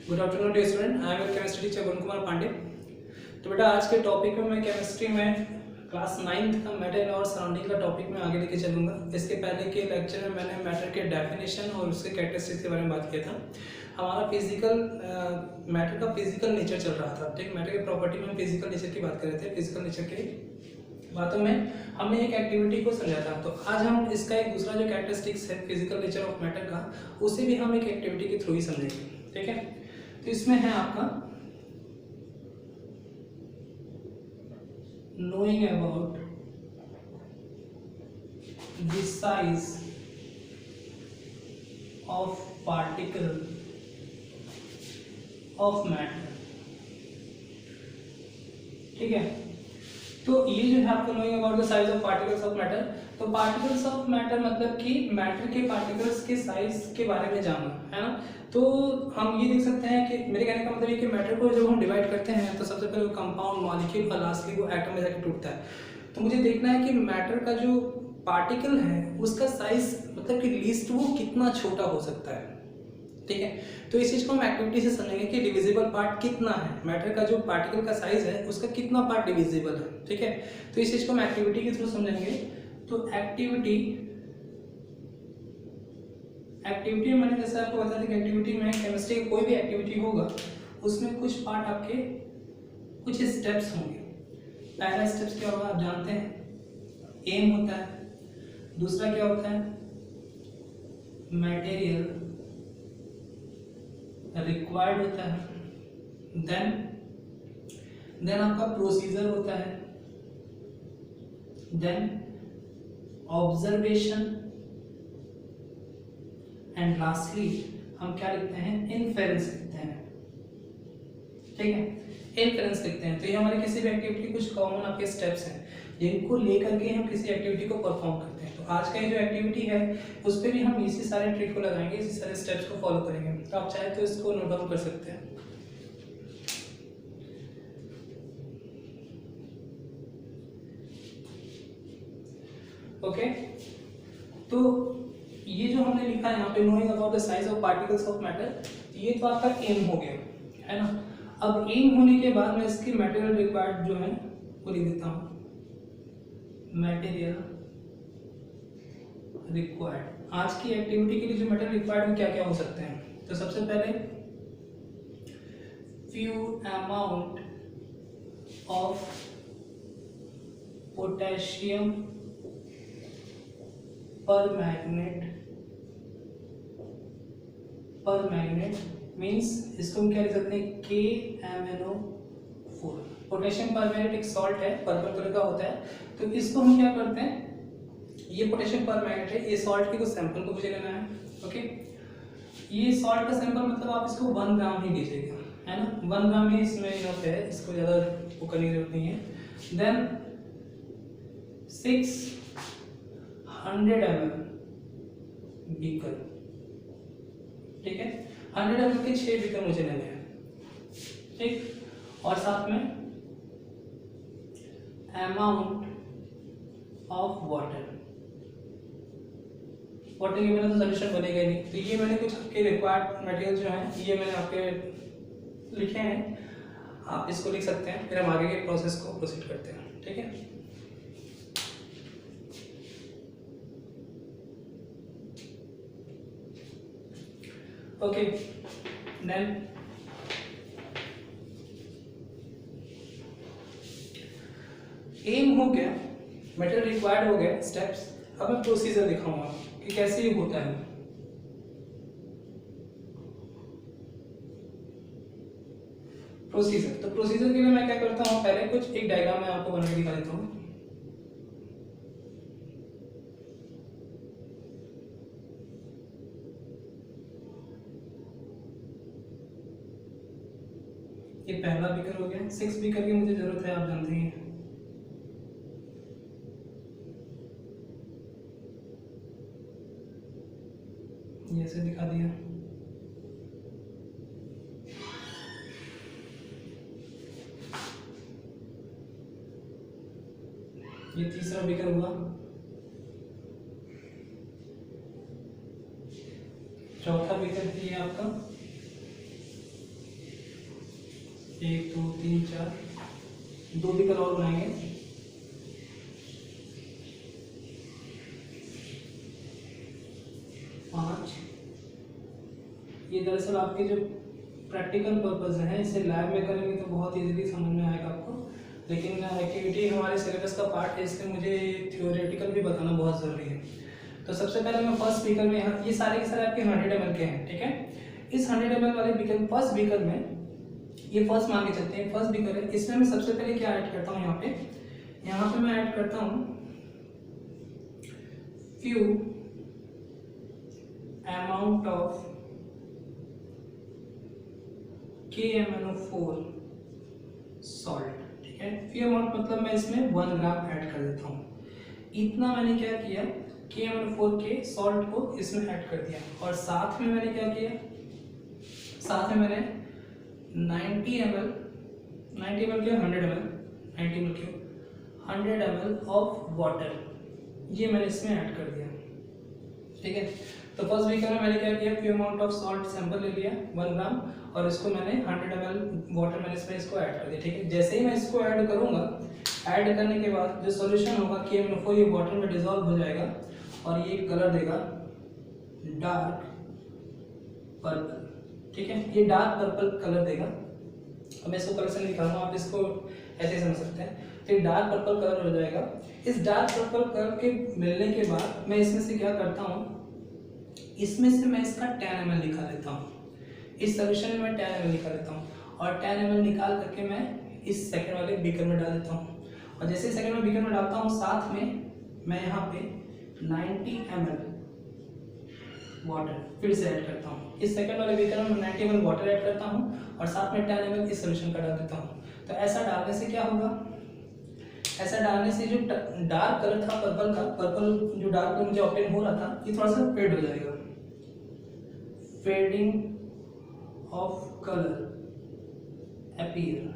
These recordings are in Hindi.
Good afternoon dear student, I am your chemistry teacher Varun Kumar Pandey. तो बेटा आज के टॉपिक में मैं केमिस्ट्री में क्लास 9th का मैटर और सराउंडिंग का टॉपिक में आगे लेके चलूँगा। इसके पहले के लेक्चर में मैंने मैटर के डेफिनेशन और उसके कैरेक्टरिस्टिक्स के बारे में बात किया था। हमारा फिजिकल मैटर का फिजिकल नेचर चल रहा था, ठीक। मैटर के प्रॉपर्टी में हम फिजिकल नेचर की बात कर रहे थे। फिजिकल नेचर के बातों में हमने एक एक्टिविटी को समझा था। तो आज हम इसका एक दूसरा जो कैरेक्टरिस्टिक्स है फिजिकल नेचर ऑफ मैटर का, उसे भी हम एक एक्टिविटी के थ्रू ही समझेंगे, ठीक है। तो इसमें है आपका knowing about the size of particle of matter, ठीक है। तो ये जो है आपको knowing about the size of particles of matter, तो पार्टिकल्स ऑफ मैटर मतलब कि मैटर के पार्टिकल्स के साइज के बारे में जानना है ना। तो हम ये देख सकते हैं कि मेरे कहने का मतलब ये कि मैटर को जब हम डिवाइड करते हैं तो सबसे पहले वो कंपाउंड मॉलिक्यूल और लास्टली वो एटम में जाके टूटता है। तो मुझे देखना है कि मैटर का जो पार्टिकल है उसका साइज मतलब कि लीस्ट वो कितना छोटा हो सकता है, ठीक है। तो इस चीज़ को हम एक्टिविटी से समझेंगे कि डिविजिबल पार्ट कितना है, मैटर का जो पार्टिकल का साइज है उसका कितना पार्ट डिविजिबल है, ठीक है। तो इस चीज़ को हम एक्टिविटी के थ्रू समझेंगे। तो एक्टिविटी में मैंने जैसे आपको बताया था कि एक्टिविटी में केमिस्ट्री की कोई भी एक्टिविटी होगा उसमें कुछ पार्ट आपके कुछ स्टेप्स होंगे। पहला स्टेप्स क्या होगा आप जानते हैं, एम होता है। दूसरा क्या होता है, मटेरियल रिक्वायर्ड होता है। देन आपका प्रोसीजर होता है। देन ऑब्जर्वेशन एंड लास्टली हम क्या लिखते हैं, इनफेरेंस लिखते हैं, ठीक है। इनफेरेंस लिखते हैं। तो ये हमारे किसी भी एक्टिविटी कुछ कॉमन आपके स्टेप्स हैं जिनको लेकर के हम किसी एक्टिविटी को परफॉर्म करते हैं। तो आज का ये जो एक्टिविटी है उस पर भी हम इसी सारे ट्रिक को लगाएंगे, इसी सारे स्टेप्स को फॉलो करेंगे। तो आप चाहे तो इसको नोट डाउन कर सकते हैं। ओके, तो ये जो हमने लिखा है यहाँ पे knowing about the size of particles of matter, ये तो आपका एम हो गया, है ना। अब एम होने के बाद मैं इसकी मटेरियल रिक्वायर्ड जो है वो लिख देता हूँ, मटेरियल रिक्वायर्ड। आज की एक्टिविटी के लिए जो मटेरियल रिक्वायर्ड में क्या क्या हो सकते हैं, तो सबसे पहले फ्यू अमाउंट ऑफ पोटेशियम पर मैग्नेट मीन्स इसको हम क्या लिख सकते हैं, KMnO4। पोटेशियम पर मैग्नेट एक सॉल्ट है, पर्पल कलर का होता है। तो इसको हम क्या करते हैं, ये पोटेशियम पर मैग्नेट है, ये सॉल्ट के कुछ सैंपल को मुझे लेना है, ओके। ये सॉल्ट का सैंपल मतलब आप इसको 1 ग्राम ही लीजिएगा, है ना। 1 ग्राम ही इसमें इनफ है, इसको ज़्यादा वो करने की जरूरत नहीं है। देन 600 ml बीकर, ठीक है। 100 ml के 6 बीकर मुझे लेने हैं, ठीक। और साथ में अमाउंट ऑफ वाटर के बिना तो सोल्यूशन बनेगा ही नहीं। तो ये मैंने कुछ आपके रिक्वायर्ड मटेरियल जो हैं ये मैंने आपके लिखे हैं, आप इसको लिख सकते हैं। फिर हम आगे के प्रोसेस को प्रोसीड करते हैं, ठीक है। ओके, देन एम हो गया, मटेरियल रिक्वायर्ड हो गया, स्टेप्स। अब मैं प्रोसीजर दिखाऊंगा कि कैसे ये होता है। प्रोसीजर, तो प्रोसीजर के लिए मैं क्या करता हूँ, पहले कुछ एक डायग्राम मैं आपको बना के दिखा देता हूँ। ये पहला बीकर हो गया, 6 बीकर की मुझे जरूरत है, आप जानते ही हैं। ये ऐसे दिखा दिया। ये तीसरा बीकर हुआ, चौथा बीकर है ये आपका 1 2 3 4, 2 व्हीकल और बनाएंगे। पाँच। ये दरअसल आपके जो प्रैक्टिकल पर्पज है, इसे लैब में करेंगे तो बहुत इजीली समझ में आएगा आपको, लेकिन एक्टिविटी हमारे सिलेबस का पार्ट है, इसलिए मुझे थियोरेटिकल भी बताना बहुत ज़रूरी है। तो सबसे पहले मैं फर्स्ट बीकर में, यहाँ ये सारे के सारे आपके 100 ml के हैं, ठीक है। इस 100 ml वाले बीकर, फर्स्ट बीकर में, ये फर्स्ट मान के चलते हैं, फर्स्ट बीकर है, इसमें मैं सबसे पहले क्या ऐड करता हूँ, यहाँ पे मैं ऐड करता हूँ few amount of KMnO4 salt, ठीक है। फ्यू अमाउंट मतलब मैं इसमें 1 ग्राम ऐड कर देता हूँ। इतना मैंने क्या किया, KMnO4 के सॉल्ट को इसमें ऐड कर दिया, और साथ में मैंने क्या किया, साथ में मैंने 90 ml, 90 ml क्यों, 100 ml, 90 ml क्यों, 100 ml ऑफ वाटर, ये मैंने इसमें ऐड कर दिया, ठीक है। तो फर्स्ट बीकर में मैंने क्या किया, few amount of salt sample ले लिया 1 ग्राम, और इसको मैंने 100 ml वाटर मैंने इसमें इसको ऐड कर दिया, ठीक है। जैसे ही मैं इसको ऐड करूंगा, ऐड करने के बाद जो सॉल्यूशन होगा KMnO4 ये वाटर में डिसॉल्व हो जाएगा, और ये कलर देगा डार्क पर्पल, ठीक है। ये डार्क पर्पल कलर देगा। अब मैं इसको कलर से नहीं दिखाऊंगा, आप इसको ऐसे समझ सकते हैं। तो ये डार्क पर्पल कलर हो जाएगा। इस डार्क पर्पल कलर के मिलने के बाद मैं इसमें से क्या करता हूँ, इसमें से मैं इसका 10 ml निकाल लेता हूँ, इस सोल्यूशन में मैं 10 ml निकाल लेता हूँ, और 10 ml निकाल करके मैं इस सेकंड वाले बीकर में डाल देता हूँ। और जैसे सेकंड वाले बीकर में डालता हूँ, साथ में मैं यहाँ पे 90 ml वाटर फिर से ऐड करता हूँ। इस सेकंड वाले बीकर में मैं 90 ml वाटर ऐड करता हूँ, और साथ में 10 ml इस सोल्यूशन का डाल देता हूँ। तो ऐसा डालने से क्या होगा, ऐसा डालने से जो डार्क कलर था पर्पल का, पर्पल जो डार्क कलर मुझे ऑब्टेन हो रहा था, ये थोड़ा सा फेड हो जाएगा। फेडिंग ऑफ कलर अपीयर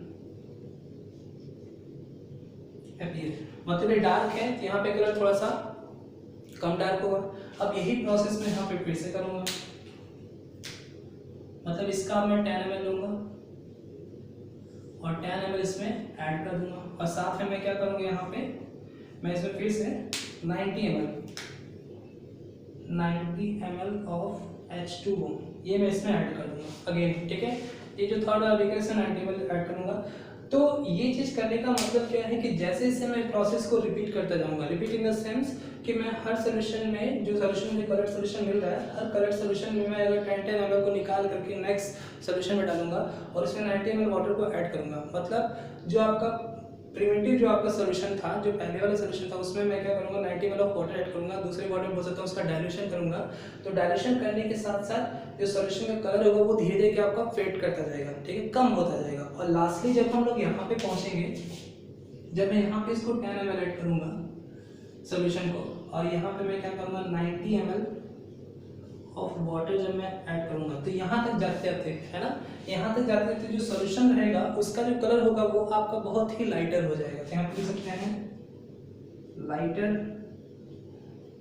मतलब ये डार्क है, तो यहाँ पे कलर थोड़ा सा कम डार्क होगा। अब यही प्रोसेस मैं यहाँ पे फिर से करूंगा, मतलब इसका मैं 10 ml लूंगा और 10 ml इसमें ऐड कर दूंगा, और साथ में मैं क्या करूंगा, यहाँ पे मैं इसमें फिर से 90 ml ऑफ H2O ये मैं इसमें ऐड कर दूंगा अगेन, ठीक है। ये जो थर्ड वाला बीकर से 90 ml ऐड करूंगा। तो ये चीज़ करने का मतलब क्या है कि जैसे जैसे मैं प्रोसेस को रिपीट करता जाऊंगा, रिपीट इन द सेंस कि मैं हर सोल्यूशन में जो सोल्यूशन मुझे कलर सोल्यूशन मिल रहा है, हर कलर सोल्यूशन में मैं अगर 10 ml को निकाल करके नेक्स्ट सोल्यूशन में डालूंगा और उसमें 90 ml वाटर को ऐड करूंगा, मतलब जो आपका प्रिमिटिव जो आपका सोल्यूशन था, जो पहले वाला सोल्यूशन था, उसमें मैं क्या करूंगा, 90 ml ऑफ वाटर ऐड करूंगा, दूसरे वाटर में बोल सकता हूँ उसका डाइल्यूशन करूंगा। तो डाइल्यूशन करने के साथ साथ जो सोल्यूशन का कलर होगा वो धीरे धीरे क्या आपका फेड करता जाएगा, ठीक है, कम होता जाएगा। और लास्टली जब हम लोग यहाँ पे पहुंचेंगे, जब मैं यहाँ पे इसको 10 ml ऐड करूंगा सोल्यूशन को, और यहाँ पे मैं क्या करूंगा 90 ml ऑफ वाटर जब मैं ऐड करूंगा, तो यहाँ तक जाते जाते, है ना, यहाँ तक जाते जाते जो सॉल्यूशन रहेगा उसका जो कलर होगा वो आपका बहुत ही लाइटर हो जाएगा। तो यहाँ पे लिख सकते हैं lighter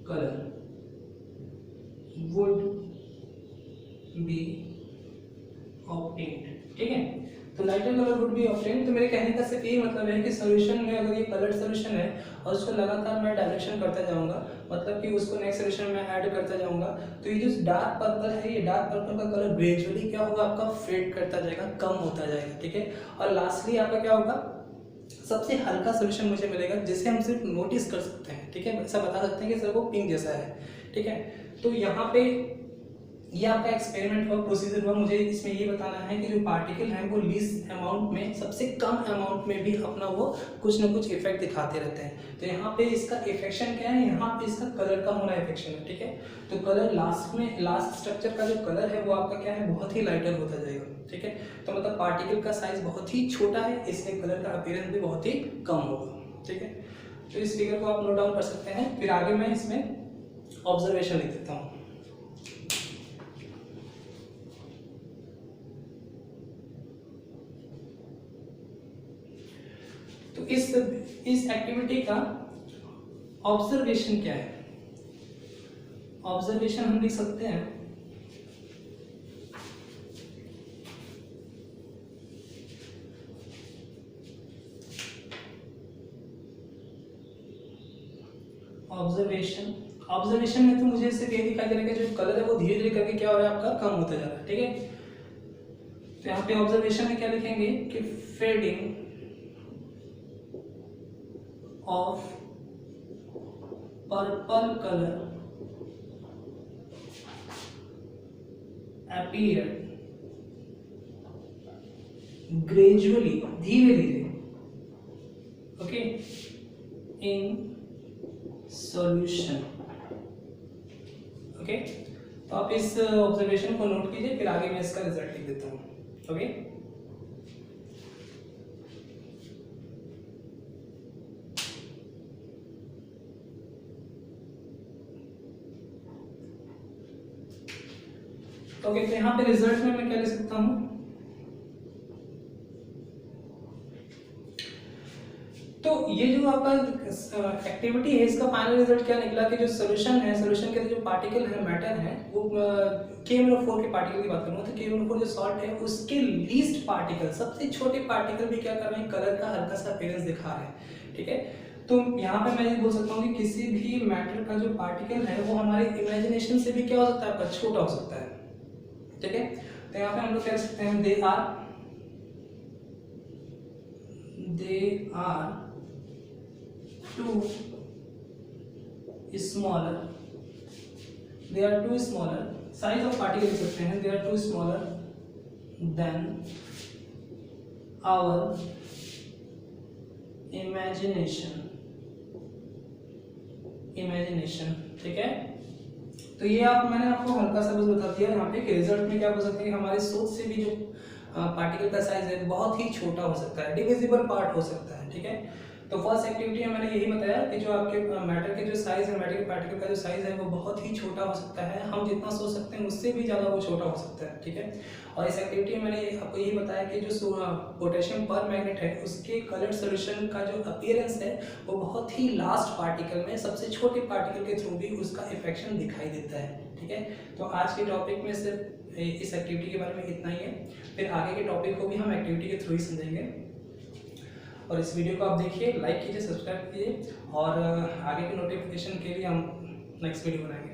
colour would be obtained, ठीक है। तो lighter colour would be obtained, तो मेरे कहने का सिर्फ यही मतलब है कि सॉल्यूशन में अगर ये कलर सॉल्यूशन है और उसको लगातार मैं डायरेक्शन करता जाऊंगा, मतलब कि उसको नेक्स्ट सॉल्यूशन में ऐड करता जाऊंगा, तो ये जो डार्क पर्पल है, ये डार्क पर्पल का कलर ग्रेजुअली क्या होगा आपका फेड करता जाएगा, कम होता जाएगा, ठीक है। और लास्टली आपका क्या होगा, सबसे हल्का सॉल्यूशन मुझे मिलेगा जिसे हम सिर्फ नोटिस कर सकते हैं, ठीक है, ऐसा बता सकते हैं कि सर वो पिंक जैसा है, ठीक है। तो यहाँ पे ये आपका एक्सपेरिमेंट हुआ, प्रोसीजर हुआ। मुझे इसमें ये बताना है कि जो पार्टिकल हैं वो लीस्ट अमाउंट में, सबसे कम अमाउंट में भी अपना वो कुछ ना कुछ इफेक्ट दिखाते रहते हैं। तो यहाँ पे इसका इफेक्शन क्या है, यहाँ पे इसका कलर का होना इफेक्शन है, ठीक है। तो कलर लास्ट में, लास्ट स्ट्रक्चर का जो कलर है वो आपका क्या है, बहुत ही लाइटर होता जाएगा, ठीक है। तो मतलब पार्टिकल का साइज बहुत ही छोटा है, इसलिए कलर का अपीयरेंस भी बहुत ही कम होगा, ठीक है। तो इस फिगर को आप नोट डाउन कर सकते हैं। फिर आगे मैं इसमें ऑब्जर्वेशन लिख देता हूँ। तो इस एक्टिविटी का ऑब्जर्वेशन क्या है, ऑब्जर्वेशन हम लिख सकते हैं ऑब्जर्वेशन में तो मुझे सिर्फ ये दिखाई दे रहा है कि जो कलर है वो धीरे धीरे करके क्या हो रहा है आपका कम होता जा रहा है, ठीक है। तो यहाँ पे ऑब्जर्वेशन में क्या लिखेंगे कि fading of purple colour appeared gradually, धीरे धीरे, ओके, इन सॉल्यूशन, ओके। तो आप इस ऑब्जर्वेशन को नोट कीजिए, फिर आगे मैं इसका रिजल्ट लिख देता हूँ, ओके। ओके, तो यहाँ पे रिजल्ट में मैं क्या लिख सकता हूँ, तो ये जो आपका एक्टिविटी है इसका फाइनल रिजल्ट क्या निकला कि जो सोल्यूशन है, सोल्यूशन के जो पार्टिकल है, मैटर है, वो KMnO4 के पार्टिकल की बात करूँ तो KMnO4 जो सॉल्ट है उसके लीस्ट पार्टिकल, सबसे छोटे पार्टिकल भी क्या कर रहे हैं, कलर का हल्का सा अपीयरेंस दिखा रहे हैं, ठीक है। तो यहाँ पे मैं ये बोल सकता हूँ कि किसी भी मैटर का जो पार्टिकल है वो हमारे इमेजिनेशन से भी क्या हो सकता है, आपका छोटा हो सकता है, ठीक है। तो यहाँ पे हम लोग कह सकते हैं they are too smaller, they are too smaller, size of particle लिख सकते हैं, they are too smaller than our imagination, ठीक है। तो ये मैंने आपको हल्का सा बस बता दिया यहाँ पे कि रिजल्ट में क्या हो सकता है कि हमारी सोच से भी जो पार्टिकल का साइज है बहुत ही छोटा हो सकता है, डिविजिबल पार्ट हो सकता है, ठीक है। तो फर्स्ट एक्टिविटी में मैंने यही बताया कि जो आपके मैटर के जो साइज है, मैटर के पार्टिकल का जो साइज है वो बहुत ही छोटा हो सकता है, हम जितना सोच सकते हैं उससे भी ज़्यादा वो छोटा हो सकता है, ठीक है। और इस एक्टिविटी में मैंने आपको यही बताया कि जो पोटेशियम पर मैग्नेट है उसके कलर्ड सोल्यूशन का जो अपीयरेंस है वो बहुत ही लास्ट पार्टिकल में, सबसे छोटे पार्टिकल के थ्रू भी उसका इफेक्शन दिखाई देता है, ठीक है। तो आज के टॉपिक में सिर्फ इस एक्टिविटी के बारे में इतना ही है, फिर आगे के टॉपिक को भी हम एक्टिविटी के थ्रू ही समझेंगे। और इस वीडियो को आप देखिए, लाइक कीजिए, सब्सक्राइब कीजिए, और आगे के नोटिफिकेशन के लिए हम नेक्स्ट वीडियो बनाएंगे।